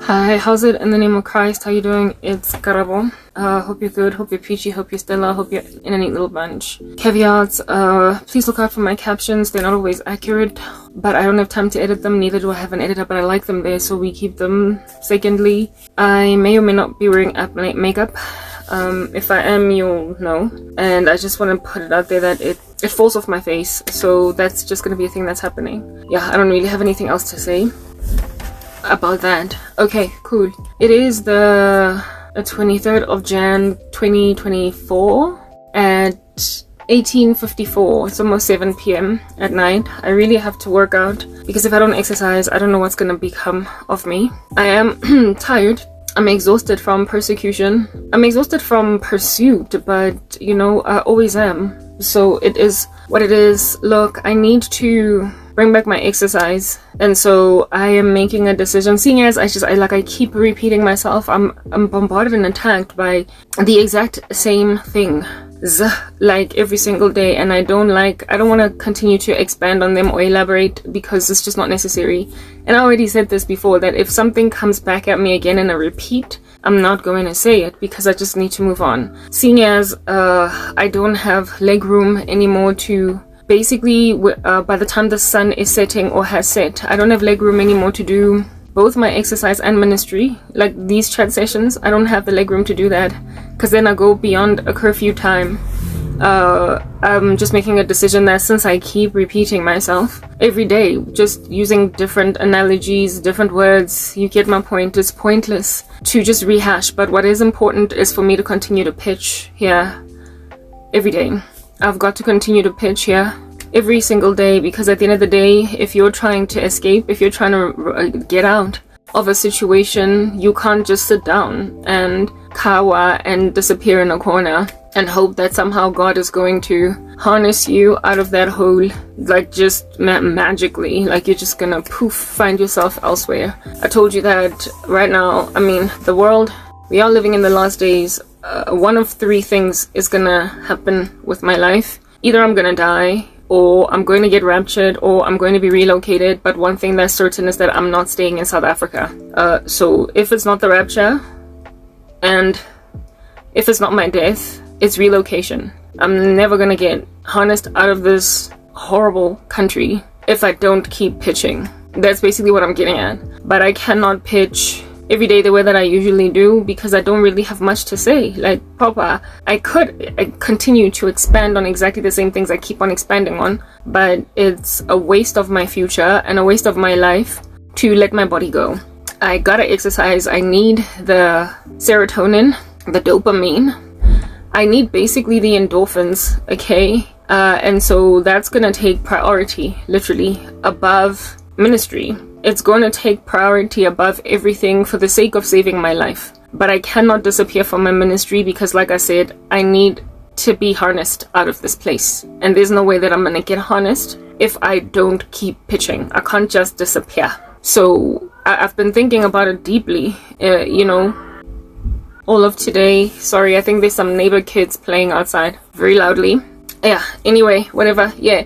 Hi, how's it in the name of Christ? How you doing? It's Karabo. Hope you're good, hope you're peachy, hope you're stellar, hope you're in a neat little bunch. Caveats, please look out for my captions. They're not always accurate, but I don't have time to edit them, neither do I have an editor, but I like them there, so we keep them. Secondly, I may or may not be wearing makeup. If I am, you'll know. And I just want to put it out there that it falls off my face, so that's just gonna be a thing that's happening. Yeah, I don't really have anything else to say about that. Okay, cool. It is the 23rd of Jan 2024 at 18:54. It's almost 7 p.m. at night. I really have to work out because if I don't exercise, I don't know what's gonna become of me. I am tired. I'm exhausted from persecution. I'm exhausted from pursuit, but you know, I always am. So it is what it is. Look, I need to bring back my exercise, and so I am making a decision. Seeing as I keep repeating myself, I'm bombarded and attacked by the exact same thing, like every single day, and I don't want to continue to expand on them or elaborate because it's just not necessary. And I already said this before, that if something comes back at me again in a repeat, I'm not going to say it because I just need to move on. Seeing as I don't have leg room anymore to basically, by the time the sun is setting or has set, I don't have leg room anymore to do both my exercise and ministry. Like these chat sessions, I don't have the leg room to do that because then I go beyond a curfew time. I'm just making a decision that since I keep repeating myself every day, just using different analogies, different words, you get my point. It's pointless to just rehash, but what is important is for me to continue to pitch here every day. I've got to continue to pitch here every single day, because at the end of the day, if you're trying to escape, if you're trying to get out of a situation, you can't just sit down and kawa and disappear in a corner and hope that somehow God is going to harness you out of that hole, like just magically, like you're just gonna poof, find yourself elsewhere. I told you that right now, I mean, the world, we are living in the last days. One of three things is gonna happen with my life. Either I'm gonna die, or I'm going to get raptured, or I'm going to be relocated. But one thing that's certain is that I'm not staying in South Africa. So if it's not the rapture, and if it's not my death, it's relocation. I'm never gonna get harnessed out of this horrible country if I don't keep pitching. That's basically what I'm getting at. But I cannot pitch every day the way that I usually do because I don't really have much to say. Like, Papa, I continue to expand on exactly the same things I keep on expanding on, but it's a waste of my future and a waste of my life to let my body go. I gotta exercise. I need the serotonin, the dopamine. I need basically the endorphins, okay? And so that's gonna take priority, literally, above ministry. It's going to take priority above everything for the sake of saving my life. But I cannot disappear from my ministry because, like I said, I need to be harnessed out of this place. And there's no way that I'm going to get harnessed if I don't keep pitching. I can't just disappear. So I've been thinking about it deeply, all of today. Sorry, I think there's some neighbor kids playing outside very loudly. Yeah, anyway, whatever. Yeah.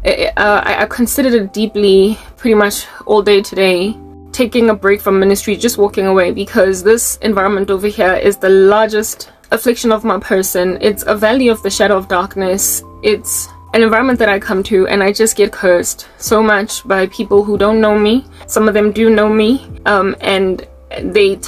I considered it deeply pretty much all day today, taking a break from ministry, just walking away, because this environment over here is the largest affliction of my person. It's a valley of the shadow of darkness. It's an environment that I come to and I just get cursed so much by people who don't know me. Some of them do know me, and they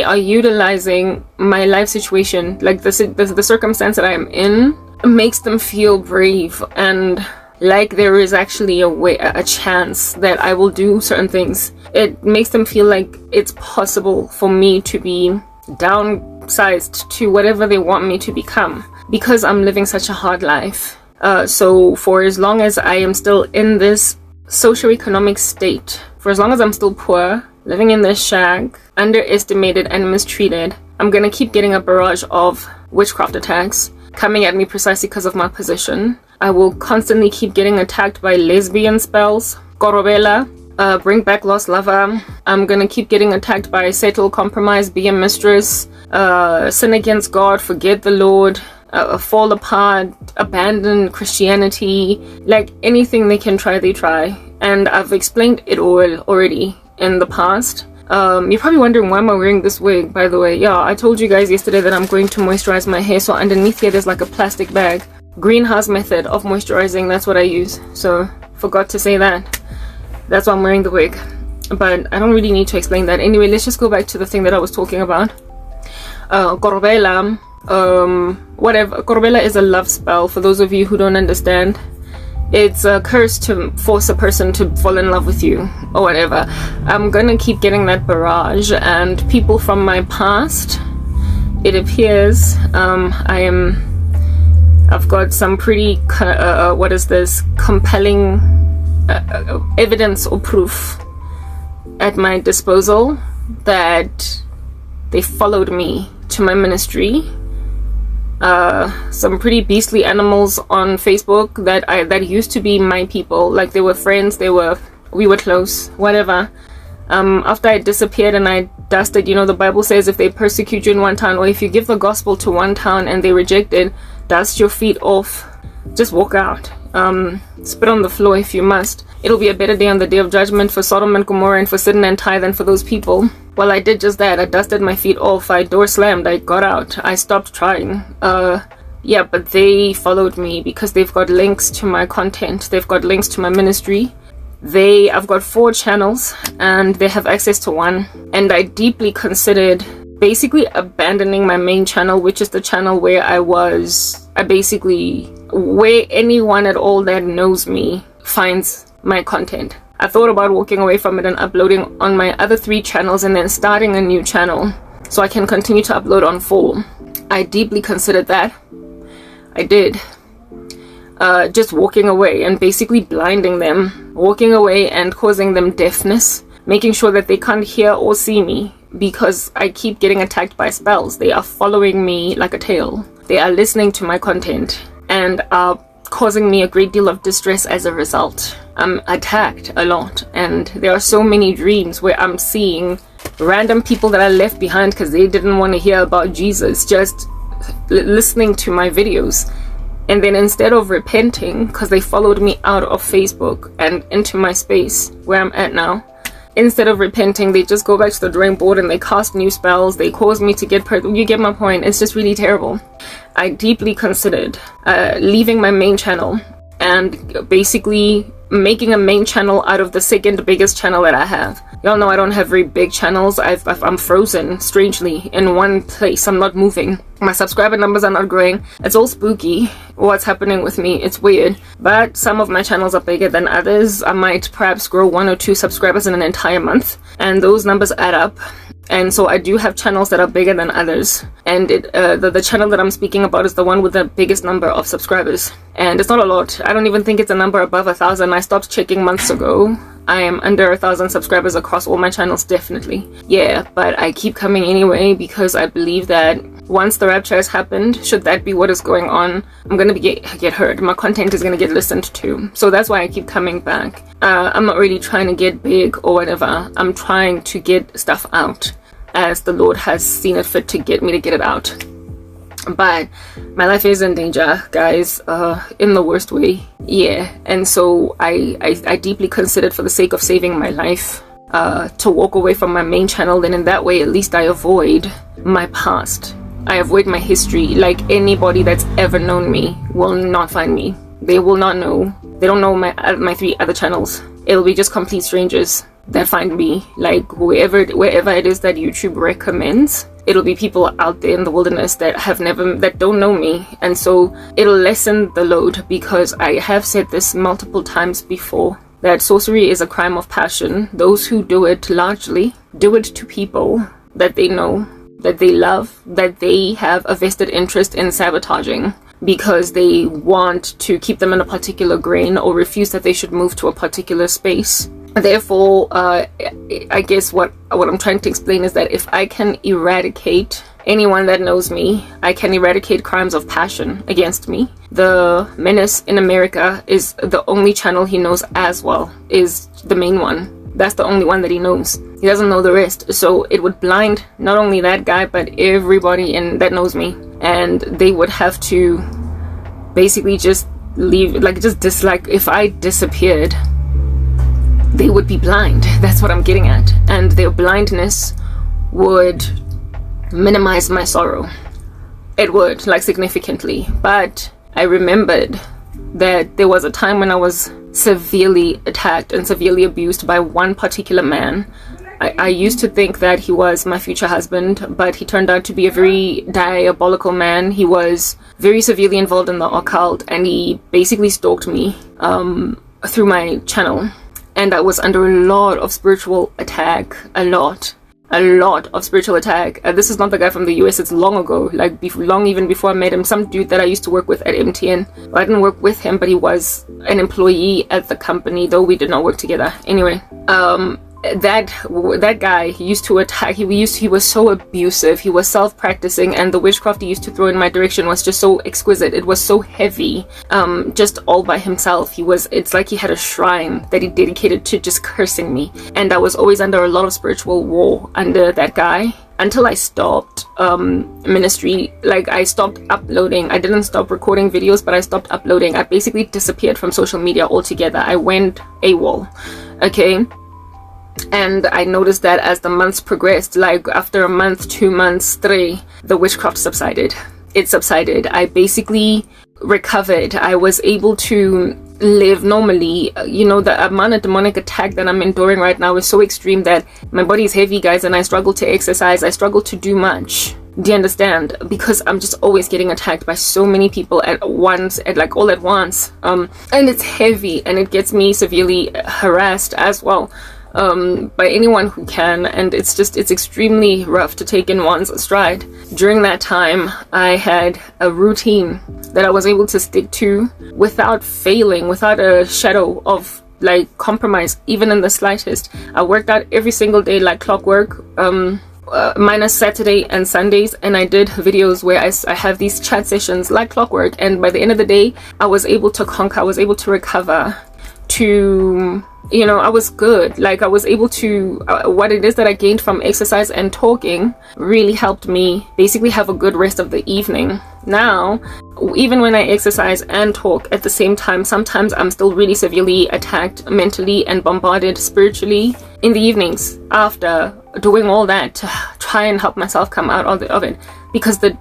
are utilizing my life situation, like the circumstance that I am in, makes them feel brave and like there is actually a chance that I will do certain things. It makes them feel like it's possible for me to be downsized to whatever they want me to become because I'm living such a hard life. So for as long as I am still in this socioeconomic state, for as long as I'm still poor, living in this shack, underestimated and mistreated, I'm gonna keep getting a barrage of witchcraft attacks coming at me precisely because of my position. I will constantly keep getting attacked by lesbian spells, korobela, bring back lost lover. I'm gonna keep getting attacked by settle, compromise, be a mistress, sin against God, forget the Lord, fall apart, abandon Christianity. Like anything they can try, they try. And I've explained it all already in the past. You're probably wondering why am I wearing this wig, by the way. Yeah, I told you guys yesterday that I'm going to moisturize my hair, so underneath here there's like a plastic bag. Greenhouse method of moisturizing, that's what I use. So, forgot to say that. That's why I'm wearing the wig. But I don't really need to explain that. Anyway, let's just go back to the thing that I was talking about. Korobela, whatever. Korobela is a love spell, for those of you who don't understand. It's a curse to force a person to fall in love with you, or whatever. I'm gonna keep getting that barrage, and people from my past, it appears, I've got some pretty, compelling evidence or proof at my disposal that they followed me to my ministry. Some pretty beastly animals on Facebook that used to be my people. Like, they were friends, we were close, whatever. After I disappeared and I dusted, you know, the Bible says if they persecute you in one town, or if you give the gospel to one town and they reject it, dust your feet off, just walk out. Spit on the floor if you must. It'll be a better day on the day of judgment for Sodom and Gomorrah and for Sidon and Tyre than for those people. Well, I did just that. I dusted my feet off, I door slammed, I got out, I stopped trying. Yeah, but they followed me because they've got links to my content, they've got links to my ministry. I've got 4 channels and they have access to one, and I deeply considered basically abandoning my main channel, which is the channel where where anyone at all that knows me finds my content. I thought about walking away from it and uploading on my other 3 channels and then starting a new channel so I can continue to upload on 4. I deeply considered that. I did. Just walking away and basically blinding them, walking away and causing them deafness, making sure that they can't hear or see me, because I keep getting attacked by spells. They are following me like a tail. They are listening to my content and are causing me a great deal of distress as a result. I'm attacked a lot, and there are so many dreams where I'm seeing random people that I left behind because they didn't want to hear about Jesus just listening to my videos. And then instead of repenting, because they followed me out of Facebook and into my space where I'm at now, instead of repenting, they just go back to the drawing board and they cast new spells. They cause me to get you get my point. It's just really terrible. I deeply considered leaving my main channel and basically making a main channel out of the second biggest channel that I have. Y'all know I don't have very big channels. I'm frozen, strangely, in one place. I'm not moving. My subscriber numbers are not growing. It's all spooky what's happening with me. It's weird. But some of my channels are bigger than others. I might perhaps grow 1 or 2 subscribers in an entire month, and those numbers add up. And so I do have channels that are bigger than others, and the channel that I'm speaking about is the one with the biggest number of subscribers, and it's not a lot. I don't even think it's a number above 1,000. I stopped checking months ago. I am under 1,000 subscribers across all my channels, definitely. Yeah, but I keep coming anyway because I believe that once the rapture has happened, should that be what is going on, I'm gonna get heard. My content is gonna get listened to. So that's why I keep coming back. I'm not really trying to get big or whatever. I'm trying to get stuff out as the Lord has seen it fit to get me to get it out. But my life is in danger, guys, in the worst way. Yeah, and so I deeply considered, for the sake of saving my life, to walk away from my main channel. Then in that way, at least I avoid my past. I avoid my history. Like, anybody that's ever known me will not find me. They will not know. They don't know my 3 other channels. It'll be just complete strangers that find me. Like, wherever it is that YouTube recommends, it'll be people out there in the wilderness that don't know me. And so it'll lessen the load, because I have said this multiple times before, that sorcery is a crime of passion. Those who do it largely do it to people that they know, that they love, that they have a vested interest in sabotaging, because they want to keep them in a particular grain or refuse that they should move to a particular space. Therefore, I guess what I'm trying to explain is that if I can eradicate anyone that knows me, I can eradicate crimes of passion against me. The Menace in America is the only channel he knows as well, is the main one. That's the only one that he knows. He doesn't know the rest. So it would blind not only that guy, but everybody that knows me. And they would have to basically just leave, like, just dislike. If I disappeared, they would be blind. That's what I'm getting at. And their blindness would minimize my sorrow. It would, like, significantly. But I remembered that there was a time when I was severely attacked and severely abused by one particular man. I used to think that he was my future husband, but he turned out to be a very diabolical man. He was very severely involved in the occult, and he basically stalked me through my channel. And I was under a lot of spiritual attack. A lot of spiritual attack. This is not the guy from the US. It's long ago, like long even before I met him. Some dude that I used to work with at MTN. I didn't work with him, but he was an employee at the company, though we did not work together. Anyway, that guy used to attack. He was so abusive. He was self-practicing, and the witchcraft he used to throw in my direction was just so exquisite. It was so heavy, just all by himself. It's like he had a shrine that he dedicated to just cursing me, and I was always under a lot of spiritual war under that guy until I stopped ministry. Like, I stopped uploading. I didn't stop recording videos, but I stopped uploading. I basically disappeared from social media altogether. I went AWOL. Okay. And I noticed that as the months progressed, like after a month, 2 months, 3, the witchcraft subsided. It subsided. I basically recovered. I was able to live normally. You know, the amount of demonic attack that I'm enduring right now is so extreme that my body is heavy, guys, and I struggle to exercise. I struggle to do much. Do you understand? Because I'm just always getting attacked by so many people at once, all at once. And it's heavy, and it gets me severely harassed as well. By anyone who can, and it's extremely rough to take in one's stride. During that time, I had a routine that I was able to stick to without failing, without a shadow of like compromise, even in the slightest. I worked out every single day like clockwork, minus Saturday and Sundays, and I did videos where I have these chat sessions like clockwork, and by the end of the day, I was able to conquer, I was able to recover, to, you know, I was good. Like, I was able to, what it is that I gained from exercise and talking really helped me basically have a good rest of the evening. Now, even when I exercise and talk at the same time, sometimes I'm still really severely attacked mentally and bombarded spiritually in the evenings after doing all that to try and help myself come out of it, because the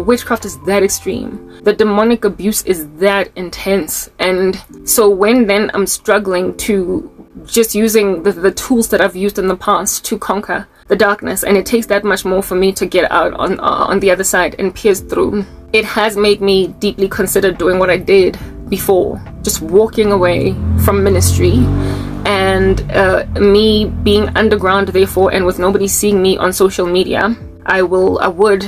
witchcraft is that extreme, the demonic abuse is that intense. And so when then I'm struggling to just using the tools that I've used in the past to conquer the darkness, and it takes that much more for me to get out on the other side and pierce through, it has made me deeply consider doing what I did before, just walking away from ministry and me being underground, therefore, and with nobody seeing me on social media. I literally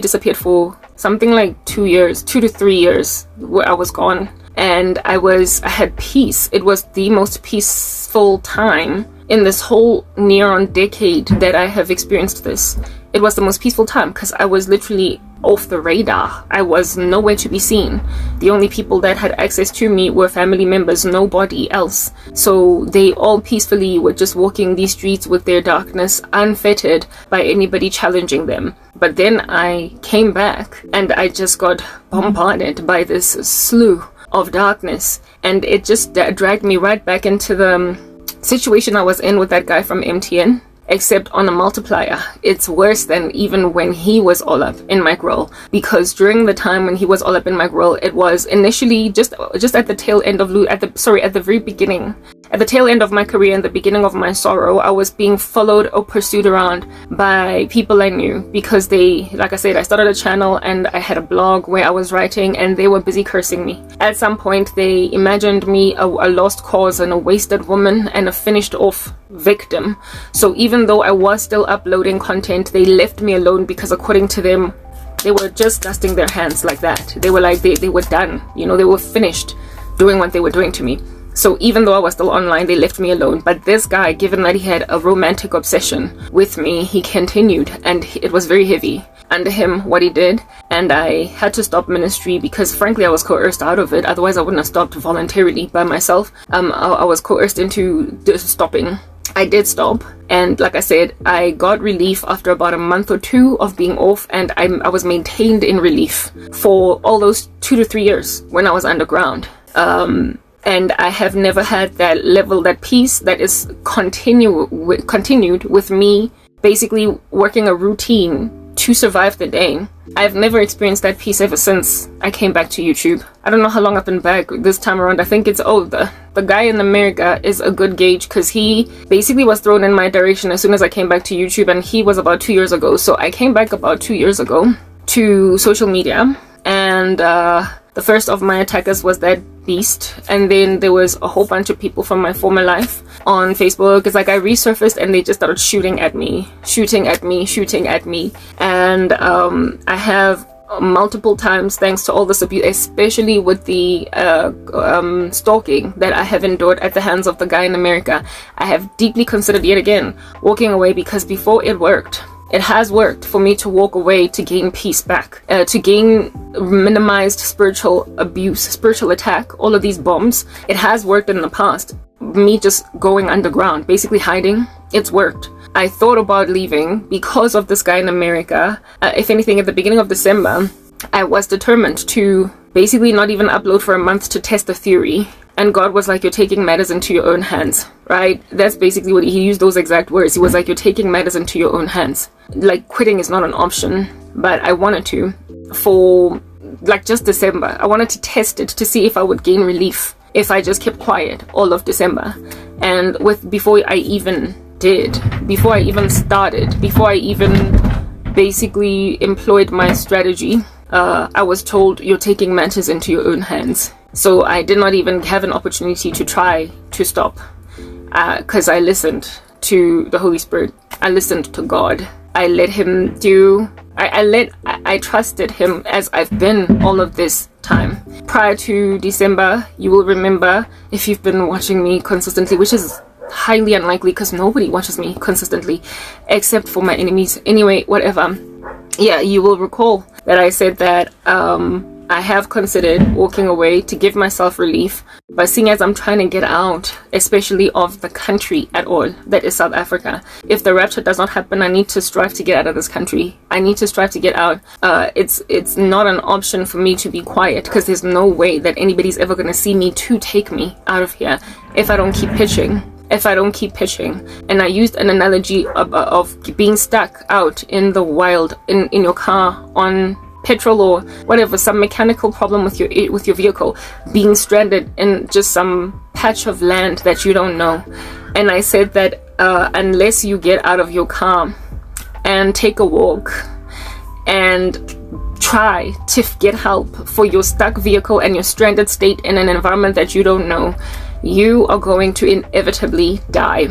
disappeared for something like 2 to 3 years where I was gone, and I had peace. It was the most peaceful time in this whole near on decade that I have experienced this. It was the most peaceful time because I was literally off the radar. I was nowhere to be seen. The only people that had access to me were family members, nobody else. So they all peacefully were just walking these streets with their darkness, unfettered by anybody challenging them. But then I came back and I just got bombarded by this slew of darkness, and it just dragged me right back into the situation I was in with that guy from MTN, except on a multiplier. It's worse than even when he was all up in my grill, because during the time when he was all up in my grill, it was initially just at the tail end of at the very beginning, at the tail end of my career and the beginning of my sorrow. I was being followed or pursued around by people I knew, because they, like I said, I started a channel and I had a blog where I was writing, and they were busy cursing me. At some point, they imagined me a lost cause and a wasted woman and a finished off victim. So even though I was still uploading content, they left me alone, because according to them, they were just dusting their hands like that. They were like, they were done, you know, they were finished doing what they were doing to me. So even though I was still online, they left me alone. But this guy, given that he had a romantic obsession with me, he continued, and it was very heavy under him what he did. And I had to stop ministry because frankly I was coerced out of it. Otherwise I wouldn't have stopped voluntarily by myself. I was coerced into stopping. I did stop, and like I said, I got relief after about a month or 2 of being off, and I was maintained in relief for all those 2 to 3 years when I was underground. And I have never had that level, that peace that is continued with me basically working a routine to survive the day. I've never experienced that peace ever since I came back to YouTube. I don't know how long I've been back this time around. I think it's the guy in America is a good gauge, because he basically was thrown in my direction as soon as I came back to YouTube, and he was about 2 years ago. So I came back about 2 years ago to social media, and the first of my attackers was that beast, and then there was a whole bunch of people from my former life on Facebook. It's like I resurfaced and they just started shooting at me, and I have multiple times, thanks to all this abuse, especially with the stalking that I have endured at the hands of the guy in America, I have deeply considered yet again walking away, because before it has worked for me to walk away to gain peace back, to gain minimized spiritual abuse, spiritual attack, all of these bombs. It has worked in the past. Me just going underground, basically hiding, it's worked. I thought about leaving because of this guy in America. If anything, at the beginning of December, I was determined to basically not even upload for a month to test the theory. And God was like, you're taking matters into your own hands, right? That's basically what he used, those exact words. He was like, you're taking matters into your own hands. Like, quitting is not an option, but I wanted to, for like just December. I wanted to test it to see if I would gain relief if I just kept quiet all of December. And before I even started, before I even basically employed my strategy, I was told, you're taking matters into your own hands. So I did not even have an opportunity to try to stop, because I listened to the Holy Spirit. I listened to God. I let him do, I trusted him as I've been all of this time. Prior to December, you will remember, if you've been watching me consistently, which is highly unlikely because nobody watches me consistently except for my enemies. Anyway, whatever. Yeah, you will recall that I said that I have considered walking away to give myself relief, but seeing as I'm trying to get out, especially of the country at all, that is South Africa. If the rapture does not happen, I need to strive to get out of this country. I need to strive to get out. It's not an option for me to be quiet, because there's no way that anybody's ever going to see me to take me out of here if I don't keep pitching. And I used an analogy of being stuck out in the wild, in your car, on petrol or whatever, some mechanical problem with your vehicle, being stranded in just some patch of land that you don't know. And I said that unless you get out of your car and take a walk and try to get help for your stuck vehicle and your stranded state in an environment that you don't know, you are going to inevitably die.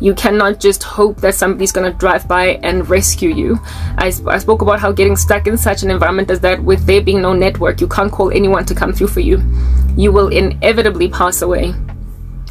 You cannot just hope that somebody's going to drive by and rescue you. I spoke about how getting stuck in such an environment is that with there being no network, you can't call anyone to come through for you. You will inevitably pass away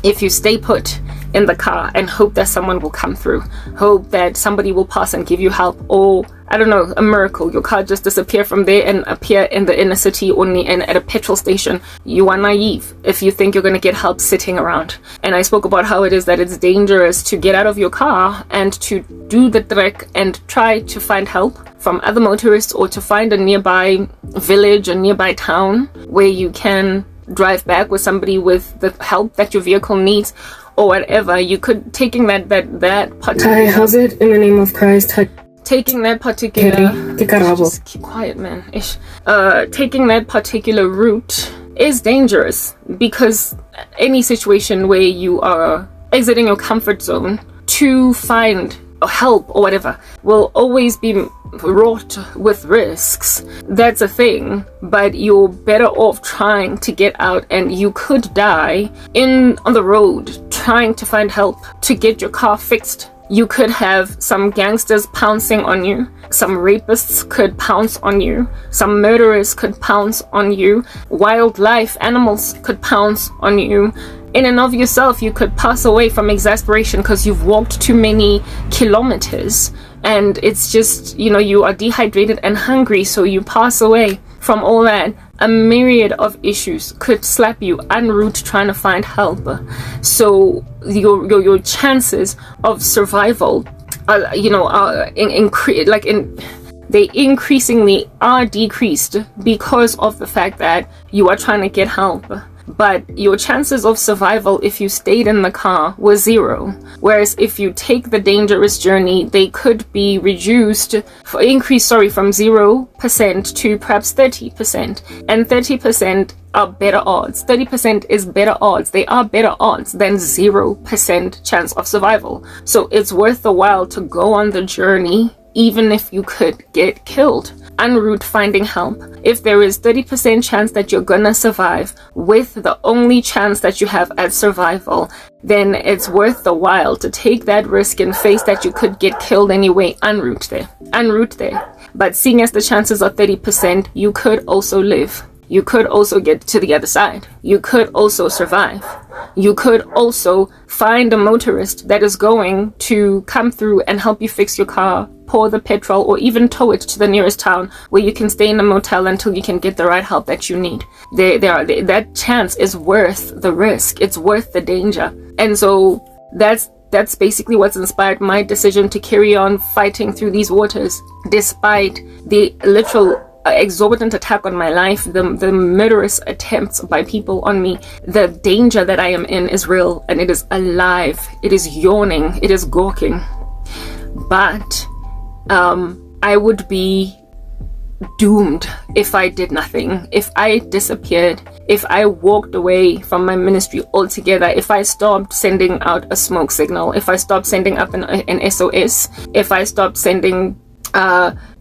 if you stay put in the car and hope that someone will come through, hope that somebody will pass and give you help, or I don't know, a miracle, your car just disappear from there and appear in the inner city only and at a petrol station. You are naive if you think you're going to get help sitting around. And I spoke about how it is that it's dangerous to get out of your car and to do the trek and try to find help from other motorists, or to find a nearby village, a nearby town where you can drive back with somebody with the help that your vehicle needs, or whatever. You could, taking that particular... Hi, how's it? In the name of Christ. Taking that particular... Karabo. Just keep quiet, man. Ish. Taking that particular route is dangerous, because any situation where you are exiting your comfort zone to find help or whatever will always be wrought with risks. That's a thing, but you're better off trying to get out, and you could die on the road trying to find help to get your car fixed. You could have some gangsters pouncing on you, some rapists could pounce on you, some murderers could pounce on you, wildlife animals could pounce on you. In and of yourself, you could pass away from exasperation because you've walked too many kilometers, and it's just, you are dehydrated and hungry, so you pass away from all that. A myriad of issues could slap you en route trying to find help. So your chances of survival they increasingly are decreased because of the fact that you are trying to get help. but your chances of survival if you stayed in the car were 0. Whereas if you take the dangerous journey, they could be reduced, from 0% to perhaps 30%. And 30% are better odds. 30% is better odds. They are better odds than 0% chance of survival. So it's worth the while to go on the journey, even if you could get killed. En route, finding help. If there is 30% chance that you're gonna survive with the only chance that you have at survival, then it's worth the while to take that risk and face that you could get killed anyway. En route there. But seeing as the chances are 30%, you could also live. You could also get to the other side. You could also survive. You could also find a motorist that is going to come through and help you fix your car, pour the petrol, or even tow it to the nearest town where you can stay in a motel until you can get the right help that you need. That chance is worth the risk. It's worth the danger. And so that's basically what's inspired my decision to carry on fighting through these waters, despite the literal exorbitant attack on my life, the murderous attempts by people on me. The danger that I am in is real, and it is alive. It is yawning. It is gawking. But I would be doomed if I did nothing, if I disappeared, if I walked away from my ministry altogether, if I stopped sending out a smoke signal, if I stopped sending up an SOS, if I stopped sending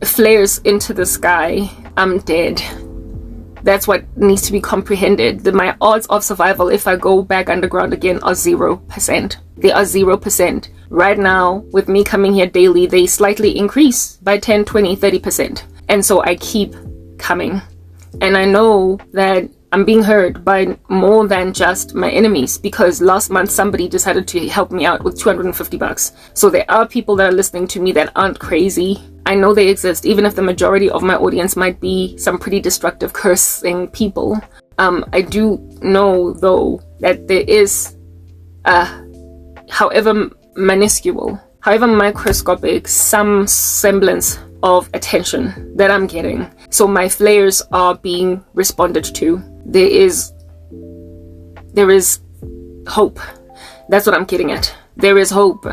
flares into the sky, I'm dead. That's what needs to be comprehended. My odds of survival if I go back underground again are 0%. They are 0%. Right now, with me coming here daily, they slightly increase by 10, 20, 30%. And so I keep coming. And I know that I'm being heard by more than just my enemies, because last month somebody decided to help me out with $250. So there are people that are listening to me that aren't crazy. I know they exist, even if the majority of my audience might be some pretty destructive, cursing people. I do know, though, that there is, however minuscule, however microscopic, some semblance of attention that I'm getting. So my flares are being responded to. There is hope. That's what I'm getting at. There is hope,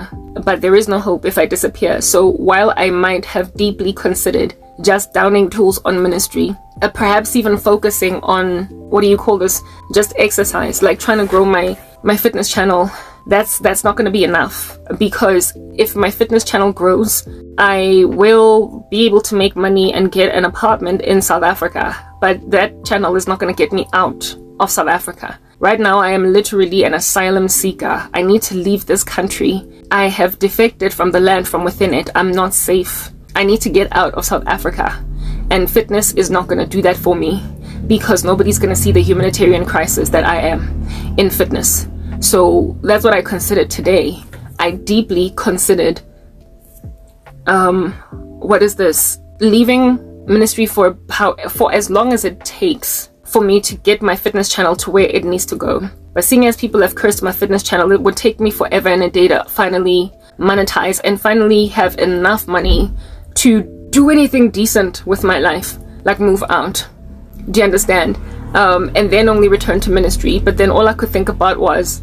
but there is no hope if I disappear. So while I might have deeply considered just downing tools on ministry, perhaps even focusing on, what do you call this, just exercise, like trying to grow my fitness channel, that's not going to be enough. Because if my fitness channel grows, I will be able to make money and get an apartment in South Africa. But that channel is not going to get me out of South Africa. Right now, I am literally an asylum seeker. I need to leave this country. I have defected from the land from within it. I'm not safe. I need to get out of South Africa. And fitness is not going to do that for me, because nobody's going to see the humanitarian crisis that I am in fitness. So that's what I considered today. I deeply considered, leaving ministry for as long as it takes for me to get my fitness channel to where it needs to go. But seeing as people have cursed my fitness channel, it would take me forever and a day to finally monetize and finally have enough money to do anything decent with my life, like move out. Do you understand? And then only return to ministry. But then all I could think about was,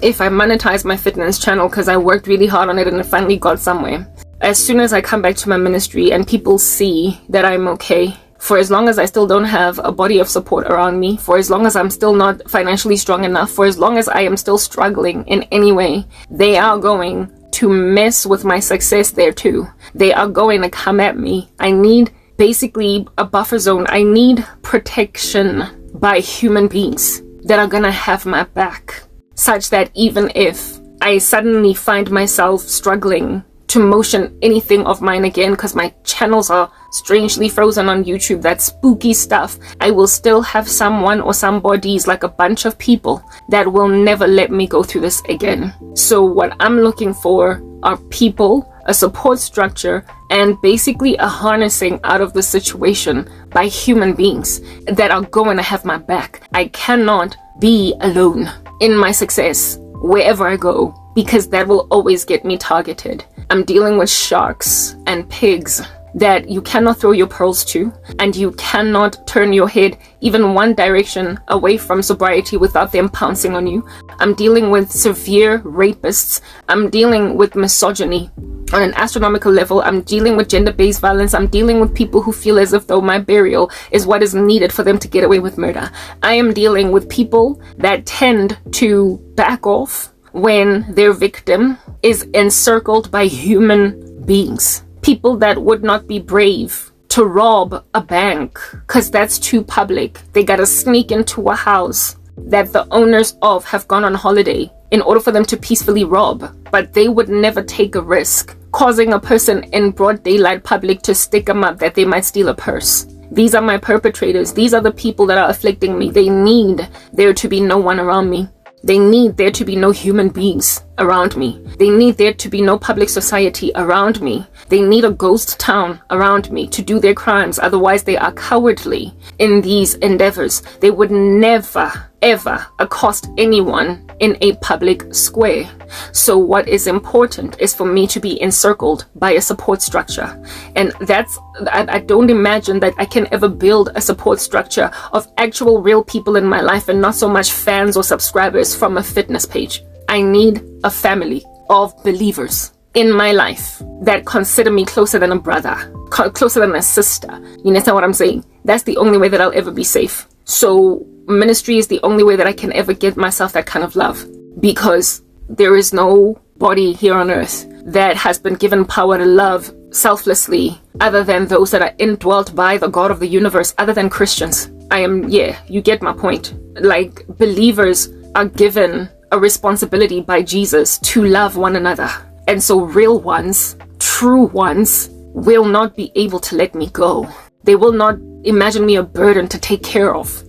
if I monetize my fitness channel, because I worked really hard on it and it finally got somewhere, as soon as I come back to my ministry and people see that I'm okay, for as long as I still don't have a body of support around me, for as long as I'm still not financially strong enough, for as long as I am still struggling in any way, they are going to mess with my success there too. They are going to come at me. I need basically a buffer zone. I need protection by human beings that are going to have my back, such that even if I suddenly find myself struggling to motion anything of mine again, because my channels are strangely frozen on YouTube, that spooky stuff, I will still have someone or some bodies, like a bunch of people, that will never let me go through this again. So what I'm looking for are people, a support structure, and basically a harnessing out of the situation by human beings that are going to have my back. I cannot be alone in my success wherever I go, because that will always get me targeted. I'm dealing with sharks and pigs that you cannot throw your pearls to, and you cannot turn your head even one direction away from sobriety without them pouncing on you. I'm dealing with severe rapists. I'm dealing with misogyny on an astronomical level. I'm dealing with gender-based violence. I'm dealing with people who feel as if though my burial is what is needed for them to get away with murder. I am dealing with people that tend to back off when their victim is encircled by human beings. People that would not be brave to rob a bank because that's too public. They gotta sneak into a house that the owners of have gone on holiday in order for them to peacefully rob, but they would never take a risk causing a person in broad daylight public to stick them up that they might steal a purse. These are my perpetrators. These are the people that are afflicting me. They need there to be no one around me. They need there to be no human beings around me. They need there to be no public society around me. They need a ghost town around me to do their crimes. Otherwise, they are cowardly in these endeavors. They would never, ever accost anyone in a public square. So what is important is for me to be encircled by a support structure. And I don't imagine that I can ever build a support structure of actual real people in my life and not so much fans or subscribers from a fitness page. I need a family of believers in my life that consider me closer than a brother, closer than a sister. You understand what I'm saying? That's the only way that I'll ever be safe. So ministry is the only way that I can ever give myself that kind of love, because there is no body here on earth that has been given power to love selflessly other than those that are indwelt by the God of the universe, other than Christians. You get my point. Like, believers are given a responsibility by Jesus to love one another. And so real ones, true ones, will not be able to let me go. They will not imagine me a burden to take care of.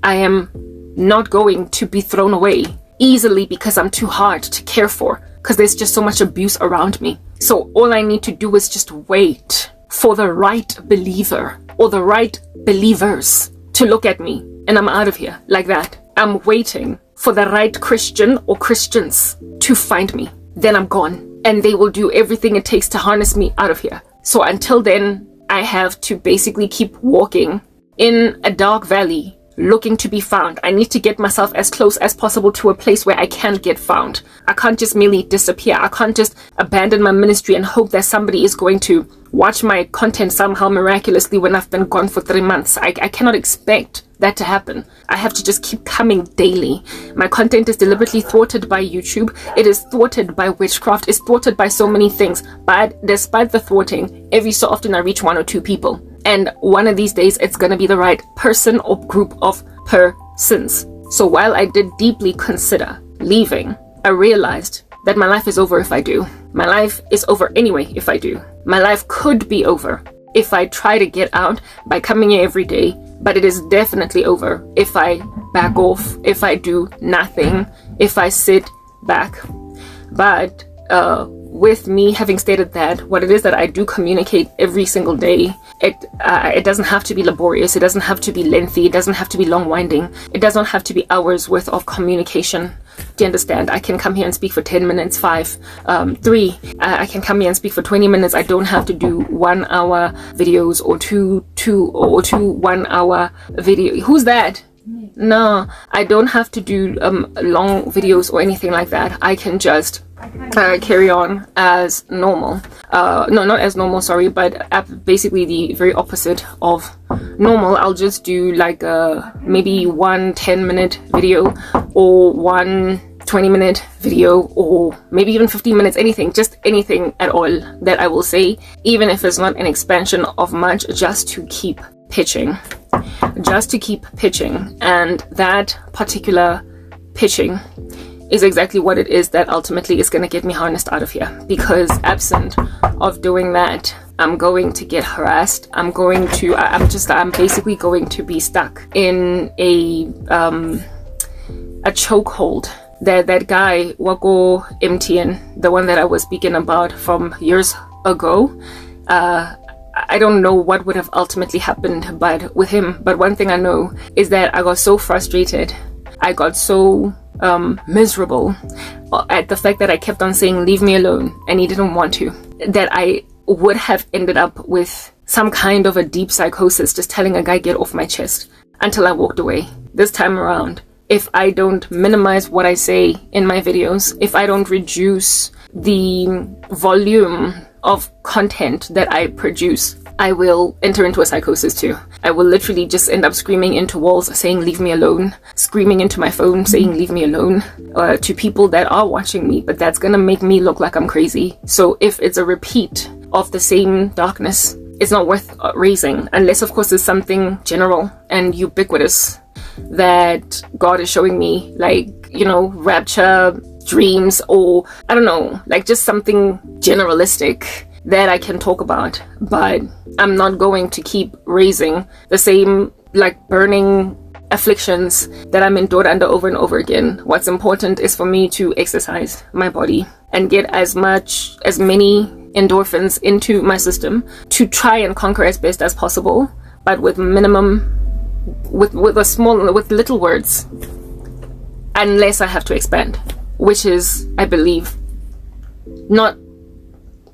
I am not going to be thrown away easily because I'm too hard to care for, because there's just so much abuse around me. So all I need to do is just wait for the right believer or the right believers to look at me, and I'm out of here like that. I'm waiting for the right Christian or Christians to find me. Then I'm gone, and they will do everything it takes to harness me out of here. So until then, I have to basically keep walking in a dark valley looking to be found. I need to get myself as close as possible to a place where I can get found. I can't just merely disappear. I can't just abandon my ministry and hope that somebody is going to watch my content somehow miraculously when I've been gone for 3 months. I cannot expect that to happen. I have to just keep coming daily. My content is deliberately thwarted by YouTube. It is thwarted by witchcraft. It's thwarted by so many things. But despite the thwarting, every so often I reach 1 or 2 people. And one of these days, it's going to be the right person or group of persons. So while I did deeply consider leaving, I realized that my life is over if I do. My life is over anyway if I do. My life could be over if I try to get out by coming here every day, but it is definitely over if I back off, if I do nothing, if I sit back. But with me having stated that, what it is that I do communicate every single day, it doesn't have to be laborious, it doesn't have to be lengthy, it doesn't have to be long winding, it doesn't have to be hours worth of communication. Do you understand? I can come here and speak for 10 minutes, 5, 3. I can come here and speak for 20 minutes. I don't have to do 1 hour videos or two 1 hour video. Who's that? No, I don't have to do long videos or anything like that. I can just carry on as normal. No, not as normal, sorry, but basically the very opposite of normal. I'll just do like maybe 1 10-minute video or 1 20-minute video, or maybe even 15 minutes, anything, just anything at all that I will say, even if it's not an expansion of much, just to keep pitching. And that particular pitching is exactly what it is that ultimately is going to get me harnessed out of here, because absent of doing that, I'm going to get harassed. I'm basically going to be stuck in a chokehold. That guy Wako MTN, the one that I was speaking about from years ago, I don't know what would have ultimately happened with him, but one thing I know is that I got so frustrated, I got so miserable at the fact that I kept on saying leave me alone, and he didn't want to, that I would have ended up with some kind of a deep psychosis, just telling a guy, get off my chest, until I walked away. This time around, if I don't minimize what I say in my videos, if I don't reduce the volume of content that I produce, I will enter into a psychosis too. I will literally just end up screaming into walls saying leave me alone, screaming into my phone saying leave me alone, to people that are watching me, but that's gonna make me look like I'm crazy. So if it's a repeat of the same darkness, it's not worth raising, unless of course there's something general and ubiquitous that God is showing me, like, you know, rapture, dreams, or I don't know, like just something generalistic that I can talk about. But I'm not going to keep raising the same like burning afflictions that I'm endured under over and over again. What's important is for me to exercise my body and get as many endorphins into my system to try and conquer as best as possible, but with with little words, unless I have to expand, which is, I believe, not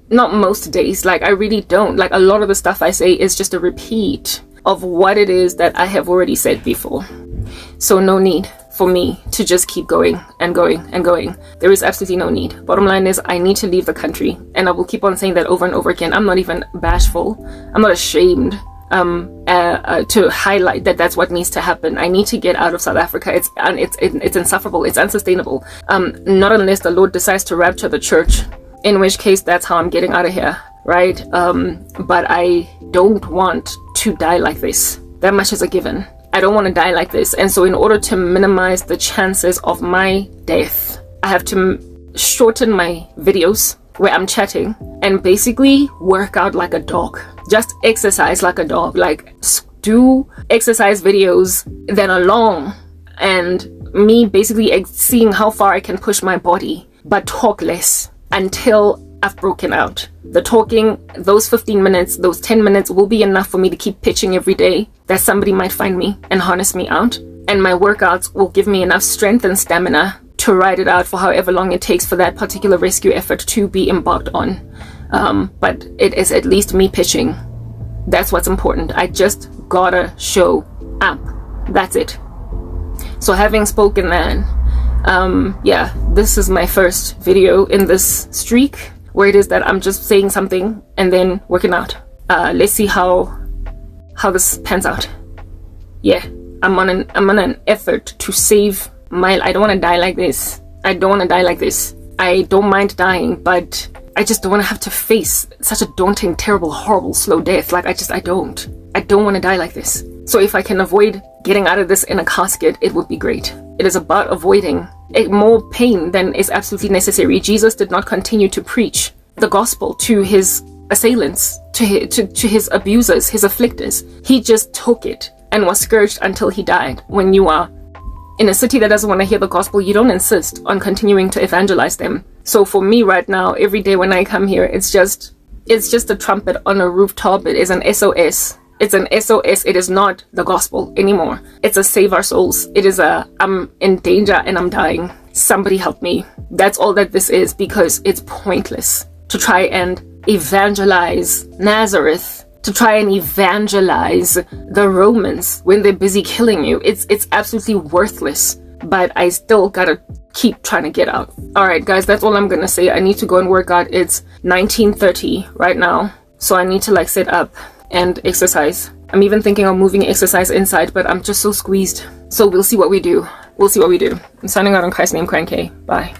most days. Like, I really don't. Like, a lot of the stuff I say is just a repeat of what it is that I have already said before. So no need for me to just keep going and going and going. There is absolutely no need. Bottom line is, I need to leave the country, and I will keep on saying that over and over again. I'm not even bashful. I'm not ashamed to highlight that that's what needs to happen. I need to get out of South Africa. It's insufferable. It's unsustainable. Not unless the Lord decides to rapture the church, in which case that's how I'm getting out of here, right? But I don't want to die like this. That much is a given. I don't want to die like this. And so in order to minimize the chances of my death, I have to shorten my videos where I'm chatting and basically work out like a dog. Just exercise like a dog. Like, do exercise videos that are long and me basically seeing how far I can push my body, but talk less until I've broken out. The talking, those 15 minutes, those 10 minutes will be enough for me to keep pitching every day that somebody might find me and harness me out. And my workouts will give me enough strength and stamina to ride it out for however long it takes for that particular rescue effort to be embarked on. But it is at least me pitching. That's what's important. I just gotta show up. That's it. So having spoken that, yeah, this is my first video in this streak where it is that I'm just saying something and then working out. Let's see how this pans out. Yeah, I'm on an effort to save my. I don't want to die like this. I don't want to die like this. I don't mind dying, but I just don't want to have to face such a daunting, terrible, horrible, slow death. Like, I don't want to die like this. So if I can avoid getting out of this in a casket, it would be great. It is about avoiding more pain than is absolutely necessary. Jesus did not continue to preach the gospel to his assailants, to his abusers, his afflictors. He just took it and was scourged until he died. When you are in a city that doesn't want to hear the gospel, you don't insist on continuing to evangelize them. So for me right now, every day when I come here, it's just a trumpet on a rooftop. It is an SOS. It's an SOS. It is not the gospel anymore. It's a save our souls. It is I'm in danger and I'm dying. Somebody help me. That's all that this is, because it's pointless to try and evangelize Nazareth, to try and evangelize the Romans when they're busy killing you. It's absolutely worthless, but I still gotta keep trying to get out. Alright guys, that's all I'm gonna say. I need to go and work out. It's 19:30 right now, so I need to like sit up and exercise. I'm even thinking of moving exercise inside, but I'm just so squeezed. So we'll see what we do. I'm signing out in Christ's name, Crank. Bye.